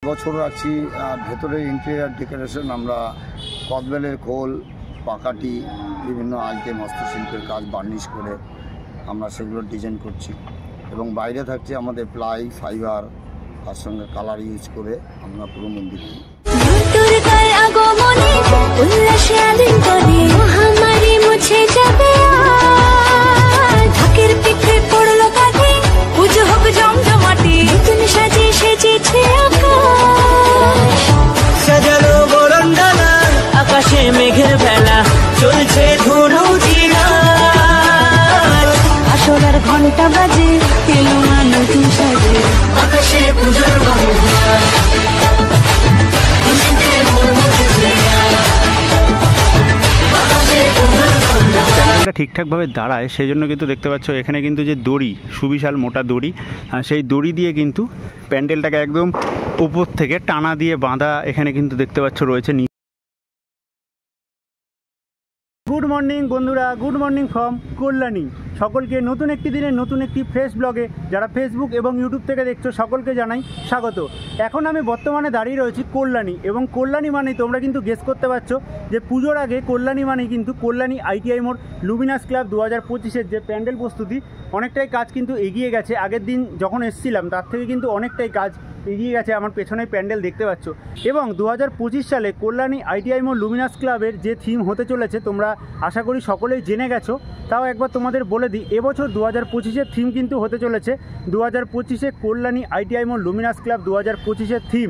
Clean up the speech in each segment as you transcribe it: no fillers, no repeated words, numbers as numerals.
বছর রাখছি। ভেতরে ইন্টেরিয়ার ডেকোরেশন আমরা কদবেলের খোল, পাকাটি, বিভিন্ন আইটেম হস্তশিল্পের কাজ বার্নিশ করে আমরা সেগুলো ডিজাইন করছি। এবং বাইরে থাকছে আমাদের প্লাই, ফাইবার, তার সঙ্গে কালার ইউজ করে আমরা পুরো মন্দিরটি সাজানো বরণডালা, আকাশে মেঘের বেলা, চলছে ধুনু জিনাত, আসলার ঘন্টা বাজে, এলো মা নতুন সাজে, আকাশে পূজার বাহুঘাট। ঠিকঠাকভাবে দাঁড়ায় সেই জন্য কিন্তু দেখতে পাচ্ছ এখানে কিন্তু যে দড়ি, সুবিশাল মোটা দড়ি, সেই দড়ি দিয়ে কিন্তু প্যান্ডেলটাকে একদম উপর থেকে টানা দিয়ে বাঁধা এখানে কিন্তু দেখতে পাচ্ছ রয়েছে। গুড মর্নিং বন্ধুরা, গুড মর্নিং ফ্রম কল্যাণী। সকলকে নতুন একটি দিনের নতুন একটি ফ্রেশ ব্লগে যারা ফেসবুক এবং ইউটিউব থেকে দেখছো সকলকে জানাই স্বাগত। এখন আমি বর্তমানে দাঁড়িয়ে রয়েছি কল্যাণী, এবং কল্যাণী মানেই তোমরা কিন্তু গেস করতে পারছো যে পুজোর আগে কল্যাণী মানেই কিন্তু কল্যাণী ITI মোড় লুমিনাস ক্লাব 2025-এর যে প্যান্ডেল প্রস্তুতি অনেকটাই কাজ কিন্তু এগিয়ে গেছে। আগের দিন যখন এসেছিলাম তার থেকে কিন্তু অনেকটাই কাজ এগিয়ে গেছে, আমার পেছনে প্যান্ডেল দেখতে পাচ্ছ। এবং 2025 সালে কল্যাণী ITI মোড় লুমিনাস ক্লাবের যে থিম হতে চলেছে তোমরা আশা করি সকলেই জেনে গেছো। তাও একবার তোমাদের বলে দিই, এবছর 2025-এর থিম কিন্তু হতে চলেছে 2025-এ কল্যাণী ITI মোড় লুমিনাস ক্লাব 2025-এর থিম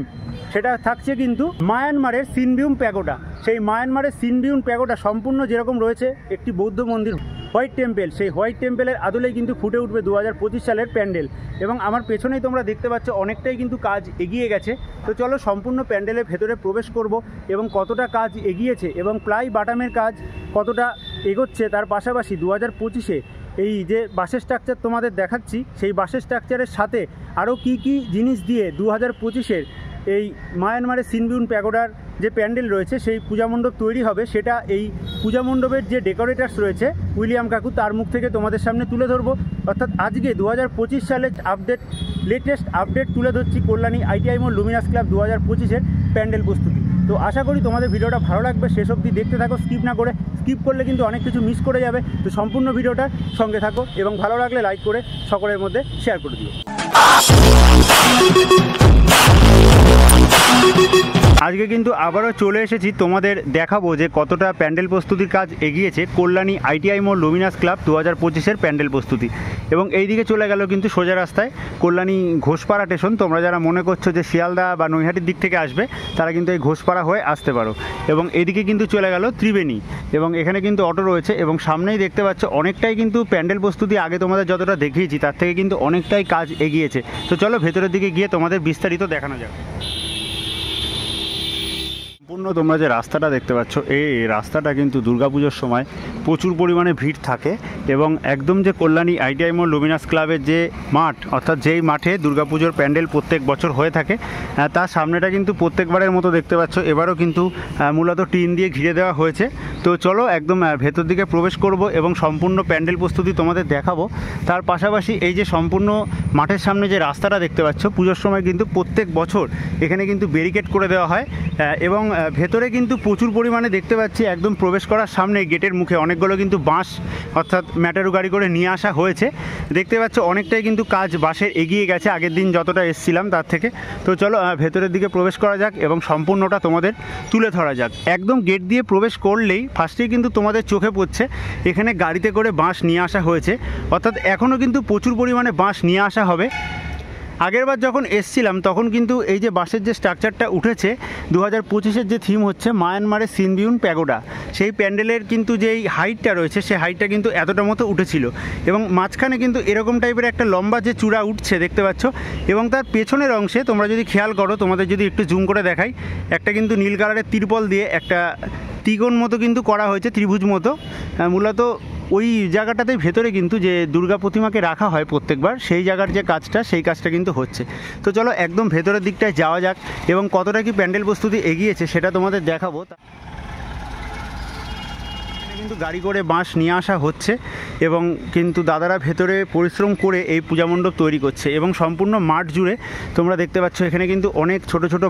সেটা থাকছে কিন্তু মায়ানমারের সিনবিউম প্যাগোডা। সেই মায়ানমারের সিনবিউম প্যাগোডা সম্পূর্ণ যেরকম রয়েছে একটি বৌদ্ধ মন্দির, হোয়াইট টেম্পেল, সেই হোয়াইট টেম্পেলের আদলেই কিন্তু ফুটে উঠবে 2025 সালের প্যান্ডেল। এবং আমার পেছনেই তোমরা দেখতে পাচ্ছ অনেকটাই কিন্তু কাজ এগিয়ে গেছে। তো চলো সম্পূর্ণ প্যান্ডেলের ভেতরে প্রবেশ করব এবং কতটা কাজ এগিয়েছে এবং প্লাই বাটামের কাজ কতটা এগোচ্ছে, তার পাশাপাশি 2025-এ এই যে বাসের স্ট্রাকচার তোমাদের দেখাচ্ছি সেই বাসের স্ট্রাকচারের সাথে আরও কি কি জিনিস দিয়ে 2025-এর এই মায়ানমারের সিনবিউম প্যাগোডার যে প্যান্ডেল রয়েছে সেই পূজা মণ্ডপ তৈরি হবে, সেটা এই পূজা মণ্ডপের যে ডেকোরেটার্স রয়েছে উইলিয়াম কাকু তার মুখ থেকে তোমাদের সামনে তুলে ধরবো। অর্থাৎ আজকে 2025 সালের লেটেস্ট আপডেট তুলে ধরছি কল্যাণী ITI মোড় লুমিনাস ক্লাব 2025-এর প্যান্ডেল প্রস্তুতি। তো আশা করি তোমাদের ভিডিওটা ভালো লাগবে, শেষ অবধি দেখতে থাকো, স্কিপ না করে। স্কিপ করলে কিন্তু অনেক কিছু মিস করে যাবে। তো সম্পূর্ণ ভিডিওটার সঙ্গে থাকো এবং ভালো লাগলে লাইক করে সকলের মধ্যে শেয়ার করে দিও। আজকে কিন্তু আবারও চলে এসেছি তোমাদের দেখাবো যে কতটা প্যান্ডেল প্রস্তুতির কাজ এগিয়েছে কল্যাণী ITI মোড় লুমিনাস ক্লাব 2025-এর প্যান্ডেল প্রস্তুতি। এবং এই দিকে চলে গেল কিন্তু সোজা রাস্তায় কল্যাণী ঘোষপাড়া স্টেশন। তোমরা যারা মনে করছো যে শিয়ালদা বা নৈহাটির দিক থেকে আসবে তারা কিন্তু এই ঘোষপাড়া হয়ে আসতে পারো। এবং এইদিকে কিন্তু চলে গেল ত্রিবেণী, এবং এখানে কিন্তু অটো রয়েছে। এবং সামনেই দেখতে পাচ্ছ অনেকটাই কিন্তু প্যান্ডেল প্রস্তুতি আগে তোমাদের যতটা দেখিয়েছি তার থেকে কিন্তু অনেকটাই কাজ এগিয়েছে। তো চলো ভেতরের দিকে গিয়ে তোমাদের বিস্তারিত দেখানো যাক। সম্পূর্ণ তোমরা যে রাস্তাটা দেখতে পাচ্ছ এই রাস্তাটা কিন্তু দুর্গাপুজোর সময় প্রচুর পরিমাণে ভিড় থাকে। এবং একদম যে কল্যাণী ITI মোড় লুমিনাস ক্লাবের যে মাঠ, অর্থাৎ যেই মাঠে দুর্গাপুজোর প্যান্ডেল প্রত্যেক বছর হয়ে থাকে তার সামনেটা কিন্তু প্রত্যেকবারের মতো দেখতে পাচ্ছ এবারও কিন্তু মূলত টিন দিয়ে ঘিরে দেওয়া হয়েছে। তো চলো একদম ভেতর দিকে প্রবেশ করব এবং সম্পূর্ণ প্যান্ডেল প্রস্তুতি তোমাদের দেখাবো। তার পাশাপাশি এই যে সম্পূর্ণ মাঠের সামনে যে রাস্তাটা দেখতে পাচ্ছ পুজোর সময় কিন্তু প্রত্যেক বছর এখানে কিন্তু ব্যারিকেড করে দেওয়া হয়। এবং ভেতরে কিন্তু প্রচুর পরিমাণে দেখতে পাচ্ছি একদম প্রবেশ করার সামনে গেটের মুখে অনেকগুলো কিন্তু বাঁশ অর্থাৎ ম্যাটারু গাড়ি করে নিয়ে আসা হয়েছে। দেখতে পাচ্ছ অনেকটাই কিন্তু কাজ বাঁশের এগিয়ে গেছে আগের দিন যতটা এসেছিলাম তার থেকে। তো চলো ভেতরের দিকে প্রবেশ করা যাক এবং সম্পূর্ণটা তোমাদের তুলে ধরা যাক। একদম গেট দিয়ে প্রবেশ করলেই ফার্স্টেই কিন্তু তোমাদের চোখে পড়ছে এখানে গাড়িতে করে বাঁশ নিয়ে আসা হয়েছে, অর্থাৎ এখনও কিন্তু প্রচুর পরিমাণে বাঁশ নিয়ে আসা হবে। আগেরবার যখন এসছিলাম তখন কিন্তু এই যে বাসের যে স্ট্রাকচারটা উঠেছে 2025-এর যে থিম হচ্ছে মায়ানমারের সিনবিউম প্যাগোডা, সেই প্যান্ডেলের কিন্তু যেই হাইটটা রয়েছে সেই হাইটটা কিন্তু এতটা মতো উঠেছিল। এবং মাঝখানে কিন্তু এরকম টাইপের একটা লম্বা যে চূড়া উঠছে দেখতে পাচ্ছ। এবং তার পেছনের অংশে তোমরা যদি খেয়াল করো, তোমাদের যদি একটু জুম করে দেখাই, একটা কিন্তু নীল কালারের তিরপল দিয়ে একটা ত্রিকোণ মতো কিন্তু করা হয়েছে, ত্রিভুজ মতো। মূলত ওই জায়গাটাতে ভেতরে কিন্তু যে দুর্গা প্রতিমাকে রাখা হয় প্রত্যেকবার, সেই জায়গার যে কাজটা সেই কাজটা কিন্তু হচ্ছে। তো চলো একদম ভেতরের দিকটায় যাওয়া যাক এবং কতটা কি প্যান্ডেল প্রস্তুতি এগিয়েছে সেটা তোমাদের দেখাবো। কিন্তু গাড়ি করে বাঁশ নিয়ে আসা হচ্ছে এবং কিন্তু দাদারা ভেতরে পরিশ্রম করে এই পূজা মণ্ডপ তৈরি করছে এবং সম্পূর্ণ মাঠ জুড়ে তোমরা দেখতে পাচ্ছ এখানে কিন্তু অনেক ছোট ছোট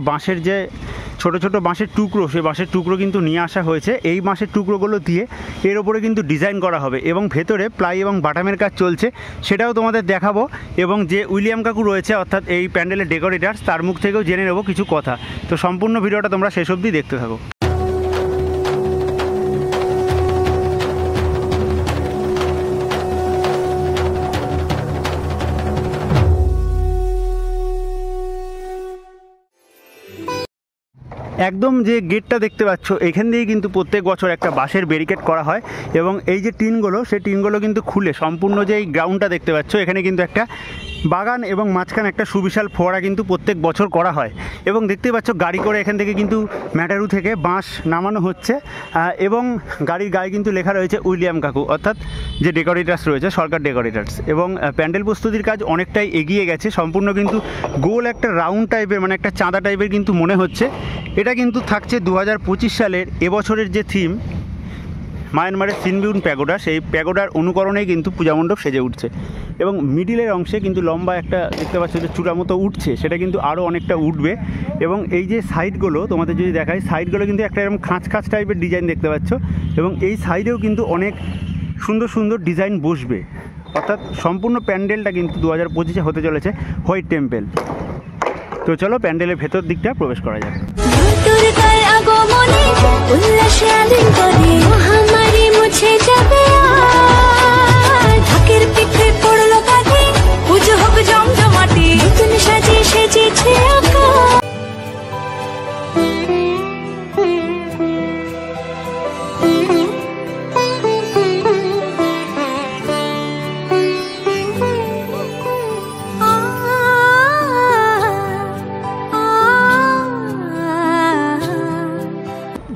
বাঁশের টুকরো, সেই বাঁশের টুকরো কিন্তু নিয়ে আসা হয়েছে। এই বাঁশের টুকরোগুলো দিয়ে এর ওপরে কিন্তু ডিজাইন করা হবে এবং ভেতরে প্লাই এবং বাটামের কাজ চলছে, সেটাও তোমাদের দেখাবো। এবং যে উইলিয়াম কাকু রয়েছে অর্থাৎ এই প্যান্ডেলের ডেকোরেটার্স, তার মুখ থেকেও জেনে নেবো কিছু কথা। তো সম্পূর্ণ ভিডিওটা তোমরা শেষ অবধি দেখতে থাকো। একদম যে গেটটা দেখতে পাচ্ছ এখান দিয়ে কিন্তু প্রত্যেক বছর একটা বাঁশের ব্যারিকেড করা হয় এবং এই যে টিনগুলো, সেই টিনগুলো কিন্তু খুলে সম্পূর্ণ যে এই গ্রাউন্ডটা দেখতে পাচ্ছ এখানে কিন্তু একটা বাগান এবং মাঝখানে একটা সুবিশাল ফোয়ারা কিন্তু প্রত্যেক বছর করা হয়। এবং দেখতে পাচ্ছ গাড়ি করে এখান থেকে কিন্তু ম্যাটারু থেকে বাঁশ নামানো হচ্ছে এবং গাড়ির গায়ে কিন্তু লেখা রয়েছে উইলিয়াম কাকু, অর্থাৎ যে ডেকোরেটার্স রয়েছে সরকার ডেকোরেটার্স। এবং প্যান্ডেল প্রস্তুতির কাজ অনেকটাই এগিয়ে গেছে, সম্পূর্ণ কিন্তু গোল একটা রাউন্ড টাইপের মানে একটা চাঁদা টাইপের কিন্তু মনে হচ্ছে। এটা কিন্তু থাকছে 2025 সালের এবছরের যে থিম মায়ানমারের সিনবিউন প্যাগোডা, সেই প্যাগোডার অনুকরণেই কিন্তু পূজা মণ্ডপ সেজে উঠছে। এবং মিডিলের অংশে কিন্তু লম্বা একটা দেখতে পাচ্ছ যে চূড়া মতো উঠছে, সেটা কিন্তু আরও অনেকটা উঠবে। এবং এই যে সাইডগুলো তোমাদের যদি দেখাই, সাইডগুলো কিন্তু একটা এরকম খাঁচ টাইপের ডিজাইন দেখতে পাচ্ছ এবং এই সাইডেও কিন্তু অনেক সুন্দর সুন্দর ডিজাইন বসবে। অর্থাৎ সম্পূর্ণ প্যান্ডেলটা কিন্তু 2025-এ হতে চলেছে হোয়াইট টেম্পল। তো চলো প্যান্ডেলের ভেতর দিকটা প্রবেশ করা যাক।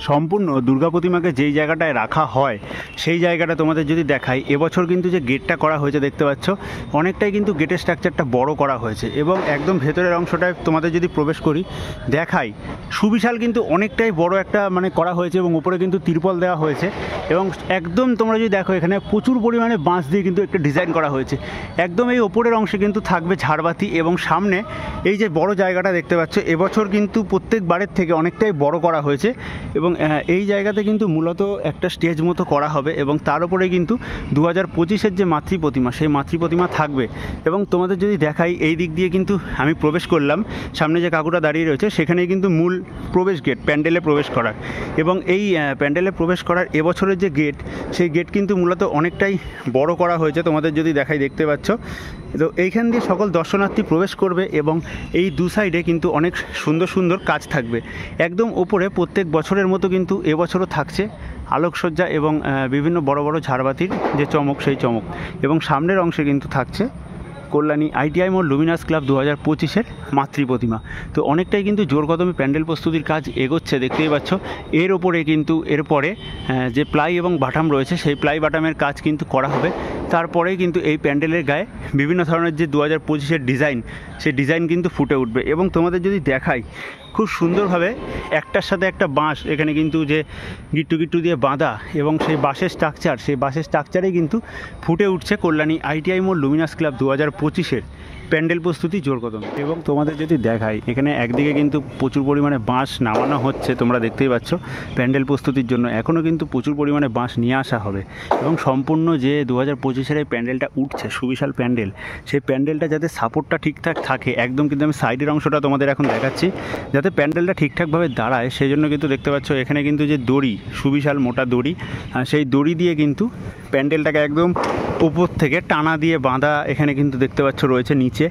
সম্পূর্ণ দুর্গা প্রতিমাকে যেই জায়গাটায় রাখা হয় সেই জায়গাটা তোমাদের যদি দেখাই, এবছর কিন্তু যে গেটটা করা হয়েছে দেখতে পাচ্ছ অনেকটাই কিন্তু গেটের স্ট্রাকচারটা বড় করা হয়েছে এবং একদম ভেতরের অংশটায় তোমাদের যদি প্রবেশ করি দেখাই, সুবিশাল কিন্তু অনেকটাই বড় একটা মানে করা হয়েছে এবং উপরে কিন্তু তিরপল দেওয়া হয়েছে এবং একদম তোমরা যদি দেখো এখানে প্রচুর পরিমাণে বাঁশ দিয়ে কিন্তু একটা ডিজাইন করা হয়েছে। একদম এই ওপরের অংশে কিন্তু থাকবে ঝাড়বাতি এবং সামনে এই যে বড় জায়গাটা দেখতে পাচ্ছ এবছর কিন্তু প্রত্যেকবারের থেকে অনেকটাই বড় করা হয়েছে এবং এই জায়গাতে কিন্তু মূলত একটা স্টেজ মতো করা হবে এবং তার উপরে কিন্তু 2025-এর যে মাতৃ প্রতিমা সেই মাতৃ প্রতিমা থাকবে। এবং তোমাদের যদি দেখাই এই দিক দিয়ে কিন্তু আমি প্রবেশ করলাম, সামনে যে কাকুটা দাঁড়িয়ে রয়েছে সেখানেই কিন্তু মূল প্রবেশ গেট প্যান্ডেলে প্রবেশ করার। এবং এই প্যান্ডেলে প্রবেশ করার এবছরের যে গেট, সেই গেট কিন্তু মূলত অনেকটাই বড় করা হয়েছে, তোমাদের যদি দেখাই দেখতে পাচ্ছ। তো এইখান দিয়ে সকল দর্শনার্থী প্রবেশ করবে এবং এই দু সাইডে কিন্তু অনেক সুন্দর সুন্দর কাজ থাকবে। একদম ওপরে প্রত্যেক বছরের মতো কিন্তু এবছরও থাকছে আলোকসজ্জা এবং বিভিন্ন বড় বড় ঝাড়বাতির যে চমক সেই চমক। এবং সামনের অংশে কিন্তু থাকছে কল্যাণী ITI মোড় লুমিনাস ক্লাব 2025-এর মাতৃ প্রতিমা। তো অনেকটাই কিন্তু জোর কদমে প্যান্ডেল প্রস্তুতির কাজ এগোচ্ছে দেখতেই পাচ্ছ। এর ওপরে কিন্তু এরপরে যে প্লাই এবং বাটাম রয়েছে সেই প্লাই বাটামের কাজ কিন্তু করা হবে। তারপরেই কিন্তু এই প্যান্ডেলের গায়ে বিভিন্ন ধরনের যে 2025-এর ডিজাইন, সেই ডিজাইন কিন্তু ফুটে উঠবে। এবং তোমাদের যদি দেখাই খুব সুন্দরভাবে একটার সাথে একটা বাঁশ এখানে কিন্তু যে গিট্টু দিয়ে বাঁধা এবং সেই বাঁশের স্ট্রাকচারেই কিন্তু ফুটে উঠছে কল্যাণী ITI মোড় লুমিনাস ক্লাব 2025-এর প্যান্ডেল প্রস্তুতি জোর কদমে। এবং তোমাদের যদি দেখাই এখানে একদিকে কিন্তু প্রচুর পরিমাণে বাঁশ নামানো হচ্ছে, তোমরা দেখতেই পাচ্ছ প্যান্ডেল প্রস্তুতির জন্য এখনও কিন্তু প্রচুর পরিমাণে বাঁশ নিয়ে আসা হবে। এবং সম্পূর্ণ যে 2025-এর এই প্যান্ডেলটা উঠছে সুবিশাল প্যান্ডেল, সেই প্যান্ডেলটা যাতে সাপোর্টটা ঠিকঠাক থাকে, একদম কিন্তু আমি সাইডের অংশটা তোমাদের এখন দেখাচ্ছি যাতে প্যান্ডেলটা ঠিকঠাকভাবে দাঁড়ায়, সেই জন্য কিন্তু দেখতে পাচ্ছ এখানে কিন্তু যে দড়ি, সুবিশাল মোটা দড়ি, সেই দড়ি দিয়ে কিন্তু প্যান্ডেলটাকে একদম উপর থেকে টানা দিয়ে বাঁধা এখানে কিন্তু দেখতে পাচ্ছ রয়েছে। নিচে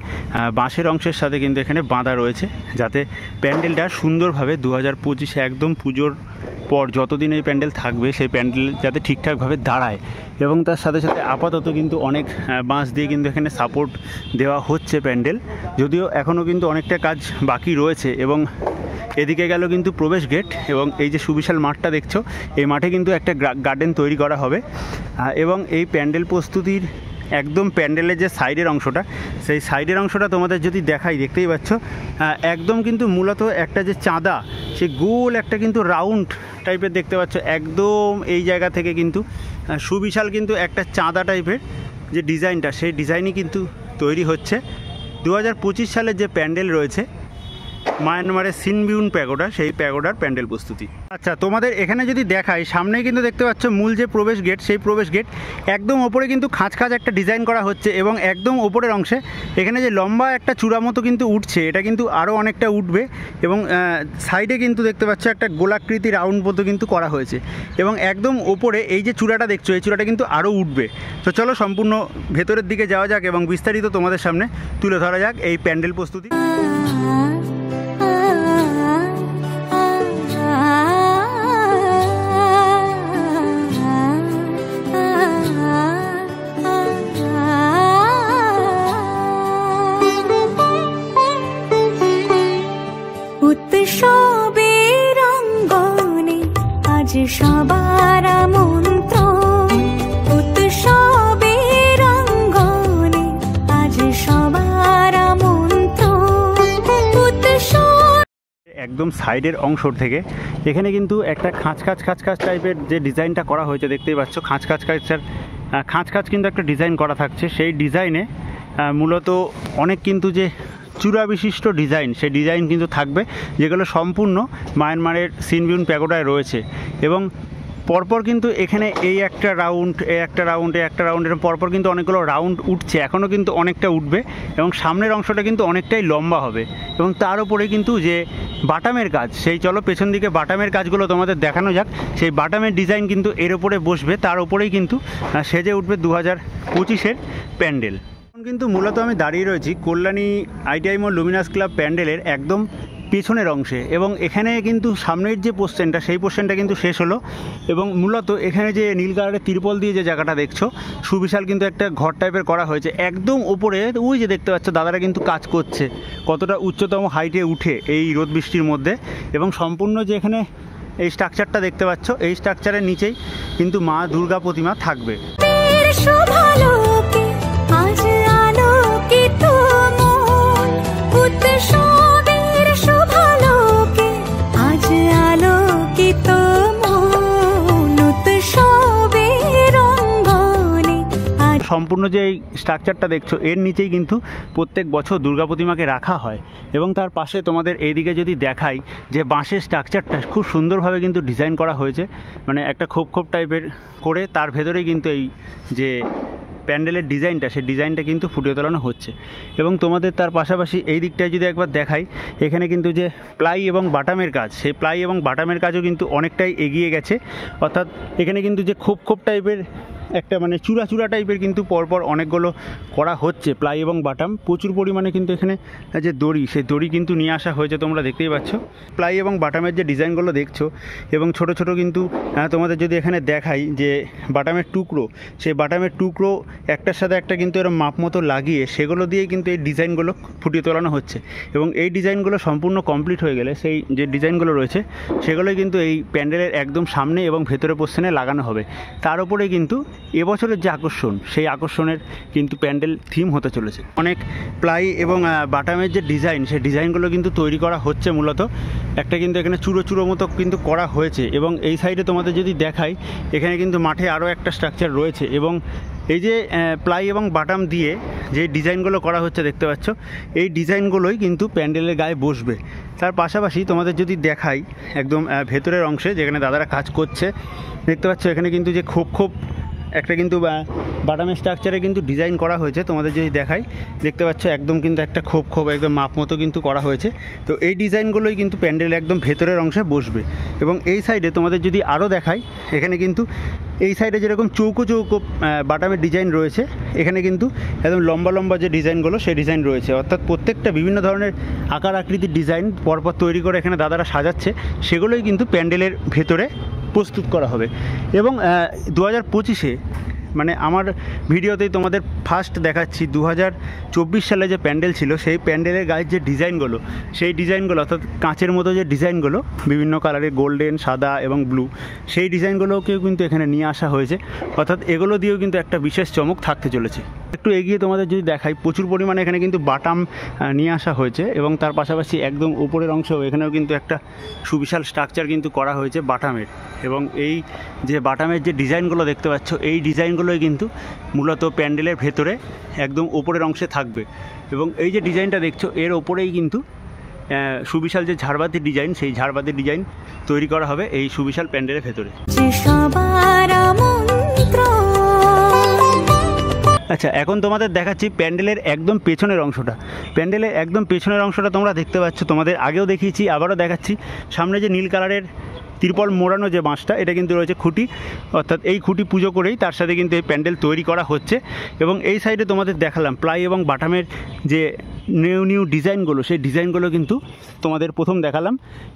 বাঁশের অংশের সাথে কিন্তু এখানে বাঁধা রয়েছে যাতে প্যান্ডেলটা সুন্দরভাবে 2025-এ একদম পুজোর পর যতদিন এই প্যান্ডেল থাকবে সেই প্যান্ডেল যাতে ঠিকঠাকভাবে দাঁড়ায়। এবং তার সাথে সাথে আপাতত কিন্তু অনেক বাঁশ দিয়ে কিন্তু এখানে সাপোর্ট দেওয়া হচ্ছে প্যান্ডেল, যদিও এখনও কিন্তু অনেকটা কাজ বাকি রয়েছে। এবং এদিকে গেল কিন্তু প্রবেশ গেট এবং এই যে সুবিশাল মাঠটা দেখছো এই মাঠে কিন্তু একটা গার্ডেন তৈরি করা হবে। এবং এই প্যান্ডেল প্রস্তুতির একদম প্যান্ডেলের যে সাইডের অংশটা, সেই সাইডের অংশটা তোমাদের যদি দেখাই, দেখতেই পাচ্ছ একদম কিন্তু মূলত একটা যে চাঁদা, সেই গোল একটা কিন্তু রাউন্ড টাইপের দেখতে পাচ্ছ, একদম এই জায়গা থেকে কিন্তু সুবিশাল কিন্তু একটা চাঁদা টাইপের যে ডিজাইনটা, সেই ডিজাইনই কিন্তু তৈরি হচ্ছে 2025 সালের যে প্যান্ডেল রয়েছে মায়ানমারের সিনবিউন প্যাগোডা, সেই প্যাগোডার প্যান্ডেল প্রস্তুতি। আচ্ছা, তোমাদের এখানে যদি দেখাই, সামনেই কিন্তু দেখতে পাচ্ছ মূল যে প্রবেশ গেট, সেই প্রবেশ গেট একদম ওপরে কিন্তু খাঁজ একটা ডিজাইন করা হচ্ছে, এবং একদম ওপরের অংশে এখানে যে লম্বা একটা চূড়া মতো কিন্তু উঠছে, এটা কিন্তু আরও অনেকটা উঠবে, এবং সাইডে কিন্তু দেখতে পাচ্ছ একটা গোলাকৃতি রাউন্ড মতো কিন্তু করা হয়েছে, এবং একদম ওপরে এই যে চূড়াটা দেখছো, এই চূড়াটা কিন্তু আরও উঠবে। তো চলো সম্পূর্ণ ভেতরের দিকে যাওয়া যাক এবং বিস্তারিত তোমাদের সামনে তুলে ধরা যাক এই প্যান্ডেল প্রস্তুতি। উৎসবের অঙ্গনে আজ সবার আমন্ত্রণ, উৎসবের অঙ্গনে আজ সবার আমন্ত্রণ। একদম সাইডের অংশ থেকে এখানে কিন্তু একটা খাঁজ টাইপের যে ডিজাইনটা করা হয়েছে, দেখতেই পাচ্ছ খাঁজ কিন্তু একটা ডিজাইন করা থাকছে। সেই ডিজাইনে মূলত অনেক কিন্তু যে চূড়া বিশিষ্ট ডিজাইন, সেই ডিজাইন কিন্তু থাকবে, যেগুলো সম্পূর্ণ মায়ানমারের সিনবিউন প্যাগোডায় রয়েছে। এবং পরপর কিন্তু এখানে এই একটা রাউন্ড, একটা রাউন্ড এরকম পরপর কিন্তু অনেকগুলো রাউন্ড উঠছে, এখনও কিন্তু অনেকটা উঠবে, এবং সামনের অংশটা কিন্তু অনেকটাই লম্বা হবে। এবং তার উপরে কিন্তু যে বাটামের কাজ, সেই চলো পেছন দিকে বাটামের কাজগুলো তোমাদের দেখানো যাক। সেই বাটামের ডিজাইন কিন্তু এর ওপরে বসবে, তার ওপরেই কিন্তু সেজে উঠবে 2025-এর প্যান্ডেল। কিন্তু মূলত আমি দাঁড়িয়ে রয়েছি কল্যাণী ITI মল লুমিনাস ক্লাব প্যান্ডেলের একদম পেছনের অংশে, এবং এখানে কিন্তু সামনের যে পোর্শনটা, সেই পোর্শনটা কিন্তু শেষ হলো, এবং মূলত এখানে যে নীল কালারের তিরপল দিয়ে যে জায়গাটা দেখছো, সুবিশাল কিন্তু একটা ঘর টাইপের করা হয়েছে একদম উপরে। ওই যে দেখতে পাচ্ছ দাদারা কিন্তু কাজ করছে কতটা উচ্চতম হাইটে উঠে এই রোদ বৃষ্টির মধ্যে, এবং সম্পূর্ণ যে এখানে এই স্ট্রাকচারটা দেখতে পাচ্ছ, এই স্ট্রাকচারের নিচেই কিন্তু মা দুর্গা প্রতিমা থাকবে। সম্পূর্ণ যে এই স্ট্রাকচারটা দেখছো, এর নিচেই কিন্তু প্রত্যেক বছর দুর্গা প্রতিমাকে রাখা হয়। এবং তার পাশে তোমাদের এইদিকে যদি দেখাই, যে বাঁশের স্ট্রাকচারটা খুব সুন্দরভাবে কিন্তু ডিজাইন করা হয়েছে, মানে একটা খোপ টাইপের করে, তার ভেতরেই কিন্তু এই যে প্যান্ডেলের ডিজাইনটা, সেই ডিজাইনটা কিন্তু ফুটিয়ে তোলানো হচ্ছে। এবং তোমাদের তার পাশাপাশি এই দিকটায় যদি একবার দেখাই, এখানে কিন্তু যে প্লাই এবং বাটামের কাজ, সেই প্লাই এবং বাটামের কাজও কিন্তু অনেকটাই এগিয়ে গেছে। অর্থাৎ এখানে কিন্তু যে খোপ টাইপের একটা মানে চূড়া টাইপের কিন্তু পরপর অনেকগুলো করা হচ্ছে, প্লাই এবং বাটাম প্রচুর পরিমাণে কিন্তু এখানে যে দড়ি, সেই দড়ি কিন্তু নিয়ে আসা হয়েছে, তোমরা দেখতেই পাচ্ছ। প্লাই এবং বাটামের যে ডিজাইনগুলো দেখছো, এবং ছোট কিন্তু তোমাদের যদি এখানে দেখাই যে বাটামের টুকরো, সেই বাটামের টুকরো একটার সাথে একটা কিন্তু এরকম মাপ মতো লাগিয়ে, সেগুলো দিয়েই কিন্তু এই ডিজাইনগুলো ফুটিয়ে তোলানো হচ্ছে। এবং এই ডিজাইনগুলো সম্পূর্ণ কমপ্লিট হয়ে গেলে, সেই যে ডিজাইনগুলো রয়েছে সেগুলোই কিন্তু এই প্যান্ডেলের একদম সামনে এবং ভেতরে পোর্শনে লাগানো হবে। তার উপরে কিন্তু এবছরের যে আকর্ষণ, সেই আকর্ষণের কিন্তু প্যান্ডেল থিম হতে চলেছে। অনেক প্লাই এবং বাটামের যে ডিজাইন, সেই ডিজাইনগুলো কিন্তু তৈরি করা হচ্ছে। মূলত একটা কিন্তু এখানে চূড়ো মতো কিন্তু করা হয়েছে। এবং এই সাইডে তোমাদের যদি দেখাই, এখানে কিন্তু মাঠে আরও একটা স্ট্রাকচার রয়েছে, এবং এই যে প্লাই এবং বাটাম দিয়ে যে ডিজাইনগুলো করা হচ্ছে দেখতে পাচ্ছ, এই ডিজাইনগুলোই কিন্তু প্যান্ডেলের গায়ে বসবে। তার পাশাপাশি তোমাদের যদি দেখাই একদম ভেতরের অংশে, যেখানে দাদারা কাজ করছে, দেখতে পাচ্ছ এখানে কিন্তু যে খোপ একটা কিন্তু বাটামের স্ট্রাকচারে কিন্তু ডিজাইন করা হয়েছে। তোমাদের যদি দেখাই, দেখতে পাচ্ছ একদম কিন্তু একটা খোপ একদম মাপ মতো কিন্তু করা হয়েছে। তো এই ডিজাইনগুলোই কিন্তু প্যান্ডেল একদম ভেতরের অংশে বসবে। এবং এই সাইডে তোমাদের যদি আরও দেখাই, এখানে কিন্তু এই সাইডে যেরকম চৌকো বাটামের ডিজাইন রয়েছে, এখানে কিন্তু একদম লম্বা যে ডিজাইনগুলো, সেই ডিজাইন রয়েছে। অর্থাৎ প্রত্যেকটা বিভিন্ন ধরনের আকার আকৃতির ডিজাইন পরপর তৈরি করে এখানে দাদারা সাজাচ্ছে, সেগুলোই কিন্তু প্যান্ডেলের ভেতরে প্রস্তুত করা হবে। এবং 2025-এ মানে আমার ভিডিওতেই তোমাদের ফার্স্ট দেখাচ্ছি 2024 সালে যে প্যান্ডেল ছিল সেই প্যান্ডেলের গায়ের যে ডিজাইনগুলো, সেই ডিজাইনগুলো অর্থাৎ কাঁচের মতো যে ডিজাইনগুলো বিভিন্ন কালারের গোল্ডেন, সাদা এবং ব্লু, সেই ডিজাইনগুলোকেও কিন্তু এখানে নিয়ে আসা হয়েছে। অর্থাৎ এগুলো দিয়েও কিন্তু একটা বিশেষ চমক থাকতে চলেছে। একটু এগিয়ে তোমাদের যদি দেখাই, প্রচুর পরিমাণে এখানে কিন্তু বাটাম নিয়ে আসা হয়েছে এবং তার পাশাপাশি একদম উপরের অংশেও এখানেও কিন্তু একটা সুবিশাল স্ট্রাকচার কিন্তু করা হয়েছে বাটামের। এবং এই যে বাটামের যে ডিজাইনগুলো দেখতে পাচ্ছ, এই ডিজাইনগুলোই কিন্তু মূলত প্যান্ডেলের ভেতরে একদম ওপরের অংশে থাকবে। এবং এই যে ডিজাইনটা দেখছো এর ওপরেই কিন্তু সুবিশাল যে ঝাড়বাতির ডিজাইন, সেই ঝাড়বাতির ডিজাইন তৈরি করা হবে এই সুবিশাল প্যান্ডেলের ভেতরে। আচ্ছা, এখন তোমাদের দেখাচ্ছি প্যান্ডেলের একদম পেছনের অংশটা। প্যান্ডেলের একদম পেছনের অংশটা তোমরা দেখতে পাচ্ছ, তোমাদের আগেও দেখিয়েছি, আবারও দেখাচ্ছি। সামনে যে নীল কালারের তিরপল মোড়ানো যে বাঁশটা, এটা কিন্তু রয়েছে খুঁটি, অর্থাৎ এই খুঁটি পুজো করেই তার সাথে কিন্তু এই প্যান্ডেল তৈরি করা হচ্ছে। এবং এই সাইডে তোমাদের দেখালাম প্লাই এবং বাটামের যে নিউ ডিজাইনগুলো, সেই ডিজাইনগুলো কিন্তু তোমাদের প্রথম দেখালাম।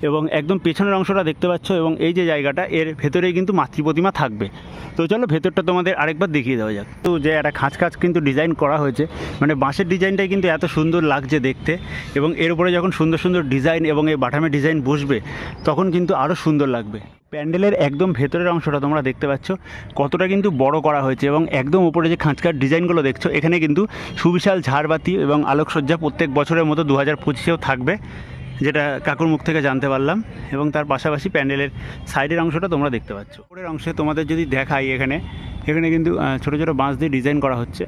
এবং একদম পেছনের অংশটা দেখতে পাচ্ছ, এবং এই যে জায়গাটা এর ভেতরেই কিন্তু মাতৃপ্রতিমা থাকবে। তো চলো ভেতরটা তোমাদের আরেকবার দেখিয়ে দেওয়া যাক। তো যে একটা খাঁচ কিন্তু ডিজাইন করা হয়েছে, মানে বাঁশের ডিজাইনটাই কিন্তু এত সুন্দর লাগছে দেখতে। এবং এর উপরে যখন সুন্দর সুন্দর ডিজাইন এবং এই বাটামের ডিজাইন বসবে তখন কিন্তু আরও সুন্দর লাগবে। প্যান্ডেলের একদম ভেতরের অংশটা তোমরা দেখতে পাচ্ছ কতটা কিন্তু বড় করা হয়েছে। এবং একদম উপরে যে খাঁচকার ডিজাইনগুলো দেখছো, এখানে কিন্তু সুবিশাল ঝাড়বাতি এবং আলোকসজ্জা প্রত্যেক বছরের মতো 2025-এও থাকবে, যেটা কাকুর মুখ থেকে জানতে পারলাম। এবং তার পাশাপাশি প্যান্ডেলের সাইডের অংশটা তোমরা দেখতে পাচ্ছ। উপরের অংশে তোমাদের যদি দেখাই, এখানে কিন্তু ছোটো ছোটো বাঁশ দিয়ে ডিজাইন করা হচ্ছে।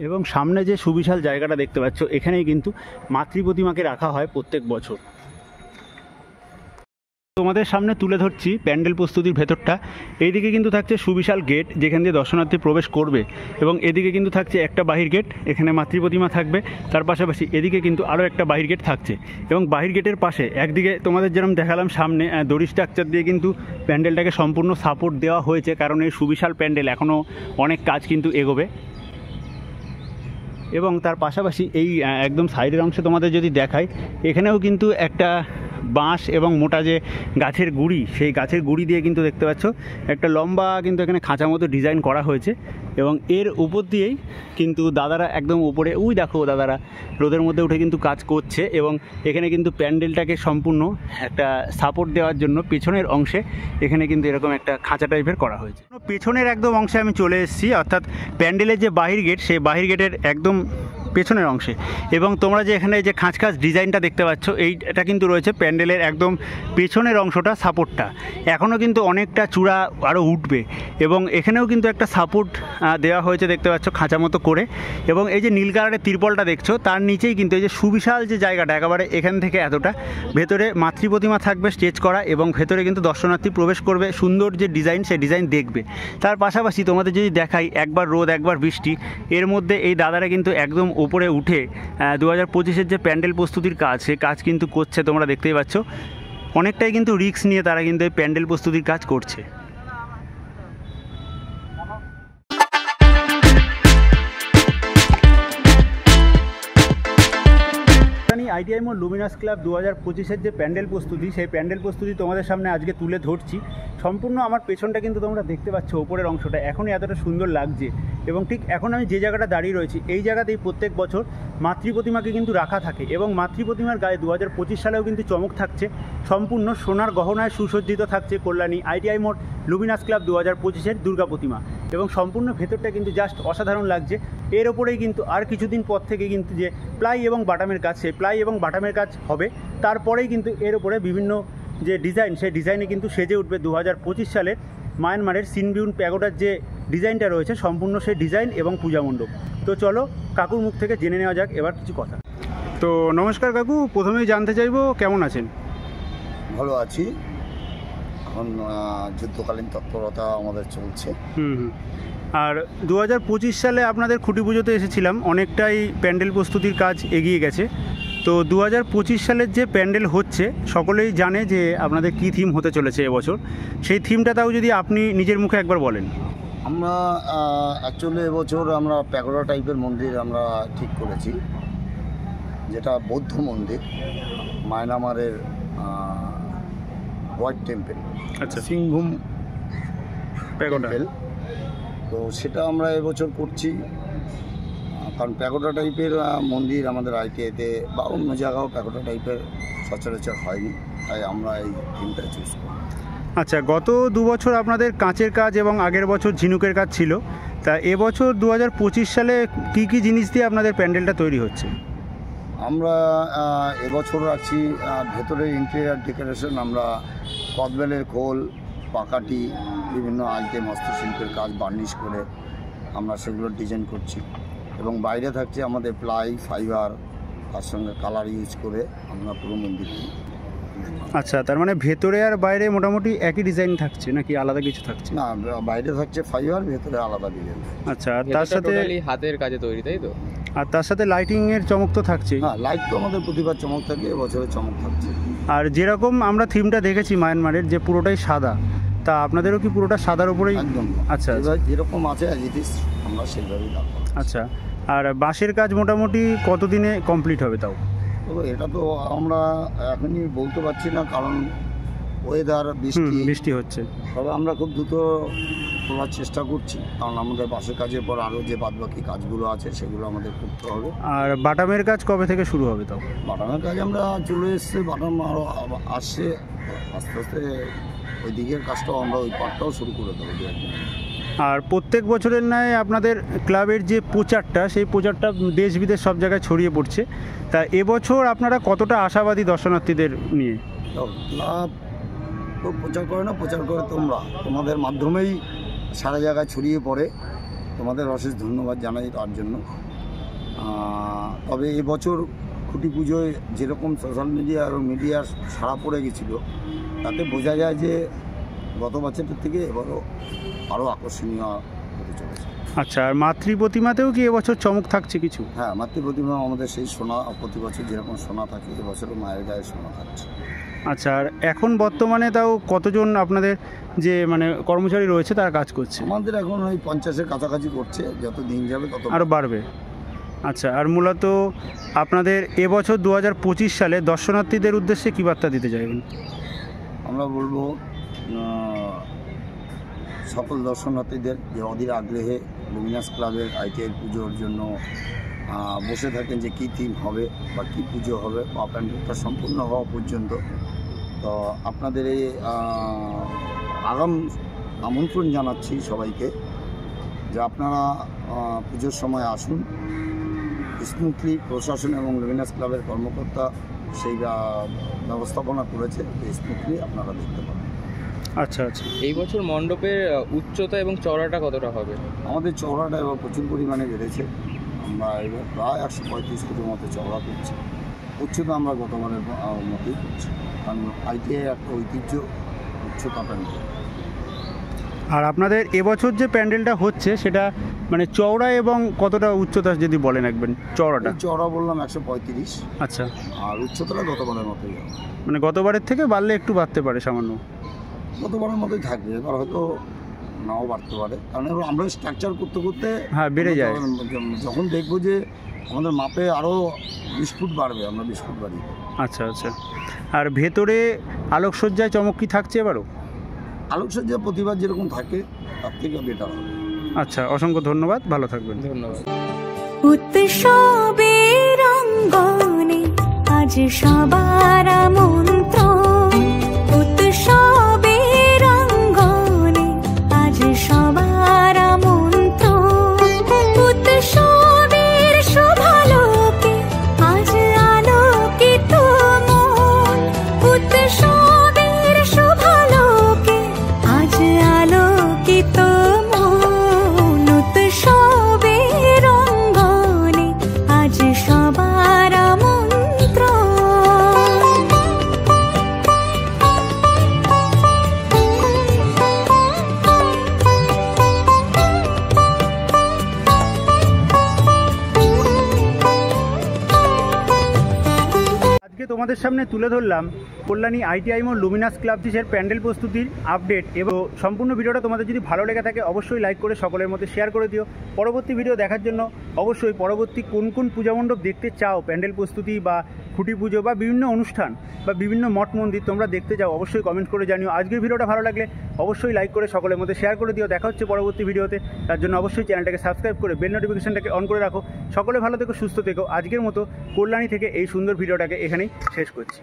এবং সামনে যে সুবিশাল জায়গাটা দেখতে পাচ্ছ, এখানেই কিন্তু মাতৃপ্রতিমাকে রাখা হয় প্রত্যেক বছর। তোমাদের সামনে তুলে ধরছি প্যান্ডেল প্রস্তুতির ভেতরটা। এইদিকে কিন্তু থাকছে সুবিশাল গেট, যেখান দিয়ে দর্শনার্থী প্রবেশ করবে। এবং এদিকে কিন্তু থাকছে একটা বাহির গেট, এখানে মাতৃপ্রতিমা থাকবে। তার পাশাপাশি এদিকে কিন্তু আরও একটা বাহির গেট থাকছে। এবং বাহির গেটের পাশে একদিকে তোমাদের যেরকম দেখালাম সামনে দড়ি স্ট্রাকচার দিয়ে কিন্তু প্যান্ডেলটাকে সম্পূর্ণ সাপোর্ট দেওয়া হয়েছে, কারণ এই সুবিশাল প্যান্ডেল এখনও অনেক কাজ কিন্তু এগোবে। এবং তার পাশাপাশি এই একদম সাইডের অংশে তোমাদের যদি দেখাই, এখানেও কিন্তু একটা বাঁশ এবং মোটা যে গাছের গুঁড়ি, সেই গাছের গুঁড়ি দিয়ে কিন্তু দেখতে পাচ্ছ একটা লম্বা কিন্তু এখানে খাঁচা মতো ডিজাইন করা হয়েছে। এবং এর উপর দিয়েই কিন্তু দাদারা একদম উপরে, ওই দেখো দাদারা রোদের মধ্যে উঠে কিন্তু কাজ করছে। এবং এখানে কিন্তু প্যান্ডেলটাকে সম্পূর্ণ একটা সাপোর্ট দেওয়ার জন্য পেছনের অংশে এখানে কিন্তু এরকম একটা খাঁচা টাইপের করা হয়েছে। পেছনের একদম অংশে আমি চলে এসেছি, অর্থাৎ প্যান্ডেলের যে বাহির গেট, সেই বাহির গেটের একদম পেছনের অংশে। এবং তোমরা যে এখানে যে খাঁচ ডিজাইনটা দেখতে পাচ্ছ, এইটা কিন্তু রয়েছে প্যান্ডেলের একদম পেছনের অংশটা, সাপোর্টটা এখনও কিন্তু অনেকটা চূড়া আরও উঠবে। এবং এখানেও কিন্তু একটা সাপোর্ট দেওয়া হয়েছে দেখতে পাচ্ছ খাঁচা মতো করে। এবং এই যে নীল কালারের তিরপলটা দেখছো, তার নিচেই কিন্তু এই যে সুবিশাল যে জায়গাটা, একেবারে এখান থেকে এতটা ভেতরে মাতৃপ্রতিমা থাকবে স্টেজ করা। এবং ভেতরে কিন্তু দর্শনার্থী প্রবেশ করবে, সুন্দর যে ডিজাইন, সেই ডিজাইন দেখবে। তার পাশাপাশি তোমাদের যদি দেখাই, একবার রোদ একবার বৃষ্টি, এর মধ্যে এই দাদারা কিন্তু একদম উপরে উঠে 2025-এর যে প্যান্ডেল প্রস্তুতির কাজ, সে কাজ কিন্তু করছে। তোমরা দেখতেই পাচ্ছ অনেকটাই কিন্তু রিস্ক নিয়ে তারা কিন্তু এই প্যান্ডেল প্রস্তুতির কাজ করছে। আইটিআই মোড় লুমিনাস ক্লাব 2025-এর যে প্যান্ডেল প্রস্তুতি, সেই প্যান্ডেল প্রস্তুতি তোমাদের সামনে আজকে তুলে ধরছি। সম্পূর্ণ আমার পেছনটা কিন্তু তোমরা দেখতে পাচ্ছ, ওপরের অংশটা এখনই এতটা সুন্দর লাগছে। এবং ঠিক এখন আমি যে জায়গাটা দাঁড়িয়ে রয়েছি, এই জায়গাতেই প্রত্যেক বছর মাতৃপ্রতিমাকে কিন্তু রাখা থাকে। এবং মাতৃপ্রতিমার গায়ে 2025 সালেও কিন্তু চমক থাকছে, সম্পূর্ণ সোনার গহনায় সুসজ্জিত থাকছে কল্যাণী আইটিআই মোড় লুমিনাস ক্লাব 2025-এর দুর্গা প্রতিমা। এবং সম্পূর্ণ ভেতরটা কিন্তু জাস্ট অসাধারণ লাগছে। এর ওপরেই কিন্তু আর কিছুদিন পর থেকে কিন্তু যে প্লাই এবং বাটামের কাজ, সেই প্লাই এবং বাটামের কাজ হবে। তারপরেই কিন্তু এর ওপরে বিভিন্ন যে ডিজাইন, সেই ডিজাইনে কিন্তু সেজে উঠবে 2025 সালে মায়ানমারের সিনবিউন প্যাগোডার যে ডিজাইনটা রয়েছে, সম্পূর্ণ সেই ডিজাইন এবং পূজা মণ্ডপ। তো চলো কাকুর মুখ থেকে জেনে নেওয়া যাক এবার কিছু কথা। তো নমস্কার কাকু, প্রথমেই জানতে চাইবো কেমন আছেন? ভালো আছি। এখন যুদ্ধকালীন তৎপরতা আমাদের চলছে। আর 2025 সালে আপনাদের খুঁটি পুজোতে এসেছিলাম, অনেকটাই প্যান্ডেল প্রস্তুতির কাজ এগিয়ে গেছে। তো 2025 সালের যে প্যান্ডেল হচ্ছে, সকলেই জানে যে আপনাদের কী থিম হতে চলেছে এবছর। সেই থিমটা তাও যদি আপনি নিজের মুখে একবার বলেন। আমরা অ্যাকচুয়ালি এবছর আমরা প্যাগোডা টাইপের মন্দির আমরা ঠিক করেছি। যেটা বৌদ্ধ মন্দির, মায়ানমারের হোয়াইট টেম্পল, আচ্ছা, সিংভূম প্যাগোডা। টেম্পল। তো সেটা আমরা এবছর করছি, কারণ প্যাগোডা টাইপের মন্দির আমাদের আইটিআইতে বা অন্য জায়গাও প্যাগোডা টাইপের সচরাচর হয়নি, তাই আমরা এই থিমটা চুজ করি। আচ্ছা, গত 2 বছর আপনাদের কাঁচের কাজ এবং আগের বছর ঝিনুকের কাজ ছিল, তা এবছর 2025 সালে কি কি জিনিস দিয়ে আপনাদের প্যান্ডেলটা তৈরি হচ্ছে? আমরা এবছর রাখছি ভেতরের ইন্টেরিয়ার ডেকোরেশন, আমরা কদবেলের খোল, পাকাটি, বিভিন্ন আইটেম হস্তশিল্পের কাজ বার্নিশ করে আমরা সেগুলো ডিজাইন করছি। এবং বাইরে থাকছে আমাদের প্লাই, ফাইবার, তার সঙ্গে কালার ইউজ করে আমরা পুরো মন্দিরটি। আচ্ছা, তার মানে ভেতরে আর বাইরে মোটামুটি একই ডিজাইন থাকছে নাকি আলাদা কিছু থাকছে? না, বাইরে থাকছে ফাইবার, ভেতরে আলাদা ডিজাইন। আচ্ছা, আর তার সাথে হাতের কাজে তৈরি, তাই তো? আর তার সাথে লাইটিংয়ের চমক তো থাকছেই। হ্যাঁ, লাইট তো আমাদের প্রতিবার চমক থাকে, এবছরে চমক থাকছে। আর যেরকম আমরা থিমটা দেখেছি মায়ানমারের, যে পুরোটাই সাদা, তা আপনাদেরও কি পুরোটা সাদার উপরেই? একদম। আচ্ছা, এবার যেরকম আছে অ্যাজ ইট ইজ আমরা সেইভাবেই রাখবো। আচ্ছা, আর বাঁশের কাজ মোটামুটি কতদিনে কমপ্লিট হবে তাও? তবে এটা তো আমরা এখনই বলতে পারছি না, কারণ ওয়েদার বৃষ্টি হচ্ছে। তবে আমরা খুব দ্রুত করার চেষ্টা করছি, কারণ আমাদের বাসের কাজের পর আরও যে বাদবাকি কাজগুলো আছে সেগুলো আমাদের করতে হবে। আর বাটামের কাজ কবে থেকে শুরু হবে তাও? বাটামের কাজ আমরা চলে এসছে, বাটাম আরও আসছে, আস্তে আস্তে ওই দিকের কাজটাও আমরা ওই পার্টটাও শুরু করে দেবো দু একদিন। আর প্রত্যেক বছরের ন্যায় আপনাদের ক্লাবের যে প্রচারটা, সেই প্রচারটা দেশ বিদেশ সব জায়গায় ছড়িয়ে পড়ছে, তা এবছর আপনারা কতটা আশাবাদী দর্শনার্থীদের নিয়ে? তো ক্লাব তো প্রচার করে না, প্রচার করে তোমাদের মাধ্যমেই সারা জায়গায় ছড়িয়ে পড়ে, তোমাদের অশেষ ধন্যবাদ জানাই তার জন্য। তবে এবছর খুঁটি পুজোয় যেরকম সোশ্যাল মিডিয়া আর মিডিয়ার সাড়া পড়ে গেছিলো, তাতে বোঝা যায় যে গত বছরের থেকে এবারও আরও আকর্ষণীয় হতে চলেছে। আচ্ছা, আর মাতৃ প্রতিমাতেও কি এবছর চমক থাকছে কিছু? হ্যাঁ, মাতৃ প্রতিমা আমাদের সেই সোনা, প্রতি বছর যেরকম সোনা থাকে এবছরও মায়ের গায়ে সোনা থাকছে। আচ্ছা, আর এখন বর্তমানে তাও কতজন আপনাদের যে মানে কর্মচারী রয়েছে তারা কাজ করছে? আমাদের এখন ওই 50-এর কাছাকাছি করছে, যত দিন যাবে তত আরও বাড়বে। আচ্ছা, আর মূলত আপনাদের এবছর 2025 সালে দর্শনার্থীদের উদ্দেশ্যে কী বার্তা দিতে চাইবেন? আমরা বলবো সকল দর্শনার্থীদের যে অধীর আগ্রহে লুমিনাস ক্লাবের আইটিআই পুজোর জন্য বসে থাকেন যে কী থিম হবে বা কী পুজো হবে বা প্যান্ডেলটা সম্পূর্ণ হওয়া পর্যন্ত। তো আপনাদের এই আগাম আমন্ত্রণ জানাচ্ছি সবাইকে যে আপনারা পুজোর সময় আসুন। স্মুথলি প্রশাসন এবং লুমিনাস ক্লাবের কর্মকর্তা সেই ব্যবস্থাপনা করেছে, স্মুথলি আপনারা দেখতে পাবেন। আচ্ছা আচ্ছা, এই বছর মণ্ডপের উচ্চতা এবং চওড়াটা কতটা হবে? আমাদের চওড়াটা এবার প্রচুর পরিমাণে বেড়েছে, আমরা এবার প্রায় 135 ফুটের মতো চওড়া করছি। উচ্চতা আমরা গতবারের মতোই করছি, কারণ আইটিআই একটা ঐতিহ্য উচ্চতা প্যান্ডেল। আর আপনাদের এবছর যে প্যান্ডেলটা হচ্ছে সেটা মানে চওড়া এবং কতটা উচ্চতা যদি বলেন একবার? চওড়াটা চওড়া বললাম 135। আচ্ছা, আর উচ্চতাটা গতবারের মতোই হবে, মানে গতবারের থেকে বাড়লে একটু বাড়তে পারে সামান্য? গতবারের মতোই থাকবে, এবার হয়তো নাও বাড়তে পারে, কারণ এবার আমরা স্ট্রাকচার করতে করতে হ্যাঁ বেড়ে যায়। যখন দেখবো যে আমাদের মাপে আরও 20 ফুট বাড়বে, আমরা 20 ফুট বাড়ি। আচ্ছা আচ্ছা, আর ভেতরে আলোকসজ্জায় চমক কি থাকছে এবারও? আলোকসজ্জা প্রতিবার যেরকম থাকে তার থেকে বেটার হবে। আচ্ছা, অসংখ্য ধন্যবাদ, ভালো থাকবেন। ধন্যবাদ। উৎসবের অঙ্গনে আজ সবার আমন্ত্রণ, উৎসবের অঙ্গনে আজ সবার আমন্ত্রণ, উৎসবের শোভালোকে আজ আলোকিত মন, উৎসবের শোভালোকে আজ আলোকিত মন, উৎসবের অঙ্গনে আজ সবার আমন্ত্রণ। তোমাদের সামনে তুলে ধরলাম কল্যাণী ITI মোড় লুমিনাস ক্লাব চিসের প্যান্ডেল প্রস্তুতির আপডেট, এবং সম্পূর্ণ ভিডিওটা তোমাদের যদি ভালো লেগে থাকে অবশ্যই লাইক করে সকলের মধ্যে শেয়ার করে দিও। পরবর্তী ভিডিও দেখার জন্য অবশ্যই পরবর্তী কোন কোন পূজা মণ্ডপ দেখতে চাও, প্যান্ডেল প্রস্তুতি বা খুঁটি পুজো বা বিভিন্ন অনুষ্ঠান বা বিভিন্ন মঠ মন্দির তোমরা দেখতে চাও অবশ্যই কমেন্ট করে জানিও। আজকের ভিডিওটা ভালো লাগলে অবশ্যই লাইক করে সকলের মধ্যে শেয়ার করে দিও। দেখা হচ্ছে পরবর্তী ভিডিওতে, তার জন্য অবশ্যই চ্যানেলটাকে সাবস্ক্রাইব করে বেল নোটিফিকেশনটাকে অন করে রাখো। সকলে ভালো থেকো, সুস্থ থেকো। আজকের মতো কল্যাণী থেকে এই সুন্দর ভিডিওটাকে এখানেই শেষ করছি।